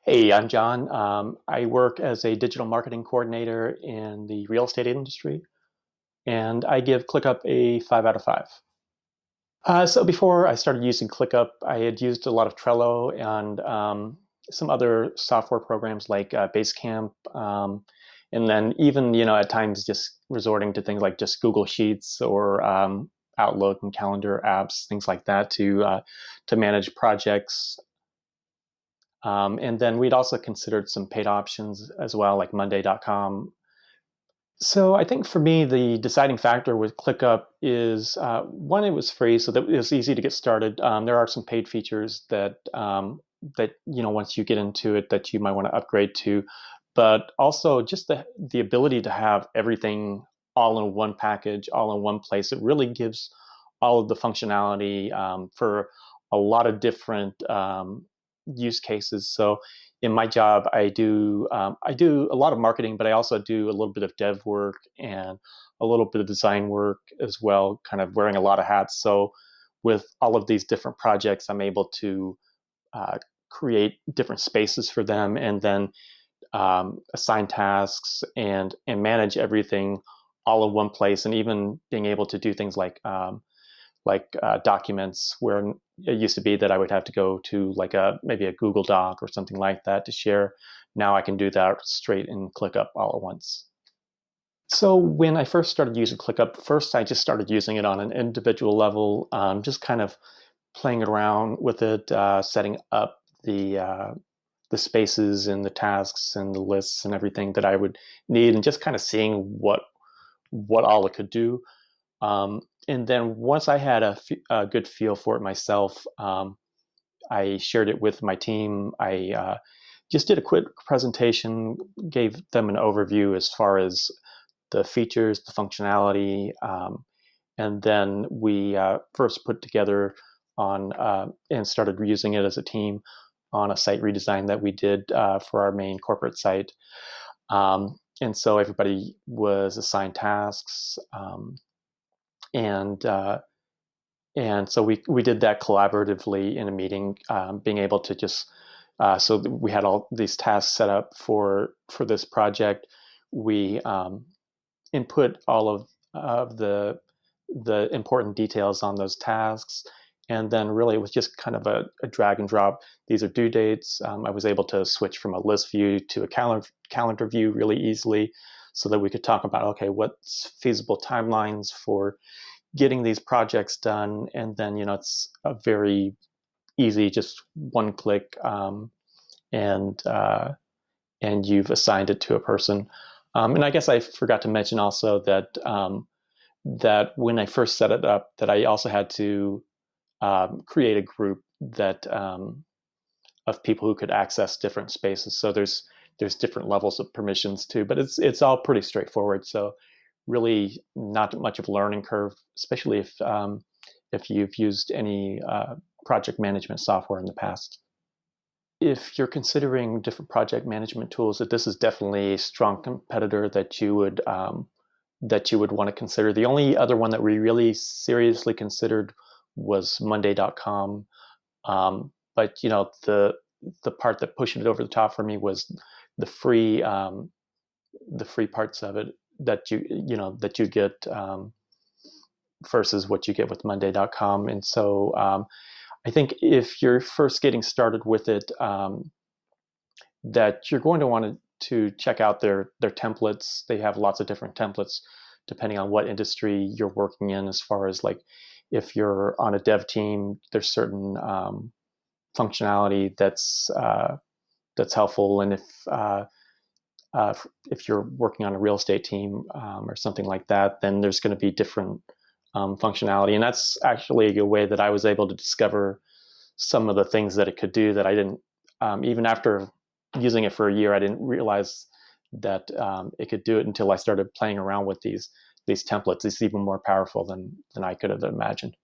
Hey, I'm John. I work as a digital marketing coordinator in the real estate industry, and I give ClickUp a 5 out of 5. So before I started using ClickUp, I had used a lot of Trello and some other software programs like Basecamp, and then even at times just resorting to things like just Google Sheets or Outlook and calendar apps, things like that to manage projects. And then we'd also considered some paid options as well, like Monday.com. So I think for me, the deciding factor with ClickUp is one, it was free, so that it was easy to get started. There are some paid features that once you get into it that you might want to upgrade to, but also just the ability to have everything all in one package, all in one place. It really gives all of the functionality for a lot of different use cases. So in my job, I do a lot of marketing, but I also do a little bit of dev work and a little bit of design work as well, kind of wearing a lot of hats. So with all of these different projects, I'm able to uh, create different spaces for them, and then assign tasks and manage everything all in one place, and even being able to do things like documents where it used to be that I would have to go to like maybe a Google Doc or something like that to share. Now I can do that straight in ClickUp all at once. So when I first started using ClickUp, first I just started using it on an individual level, just kind of playing around with it, setting up the spaces and the tasks and the lists and everything that I would need, and just kind of seeing what all it could do. And then once I had a good feel for it myself, I shared it with my team. I just did a quick presentation, gave them an overview as far as the features, the functionality, and then we first put together on and started using it as a team on a site redesign that we did for our main corporate site. And so everybody was assigned tasks. And and so we did that collaboratively in a meeting, being able to just so we had all these tasks set up for this project. We input all of the important details on those tasks, and then really it was just kind of a drag and drop. These are due dates. I was able to switch from a list view to a calendar view really easily, so that we could talk about, okay, what's feasible timelines for getting these projects done. And then it's a very easy, just one click, and and you've assigned it to a person. And I guess I forgot to mention also that that when I first set it up, that I also had to create a group that of people who could access different spaces. So there's different levels of permissions too, but it's all pretty straightforward. So really not much of a learning curve, especially if you've used any project management software in the past. If you're considering different project management tools, that this is definitely a strong competitor that you would want to consider. The only other one that we really seriously considered was Monday.com. But the part that pushed it over the top for me was the free parts of it that you get versus what you get with Monday.com. And so I think if you're first getting started with it, that you're going to want to check out their templates. They have lots of different templates depending on what industry you're working in. As far as like if you're on a dev team, there's certain functionality that's helpful, and if you're working on a real estate team or something like that, then there's going to be different functionality. And that's actually a way that I was able to discover some of the things that it could do that I didn't, even after using it for a year, I didn't realize that it could do it until I started playing around with these templates. It's even more powerful than I could have imagined.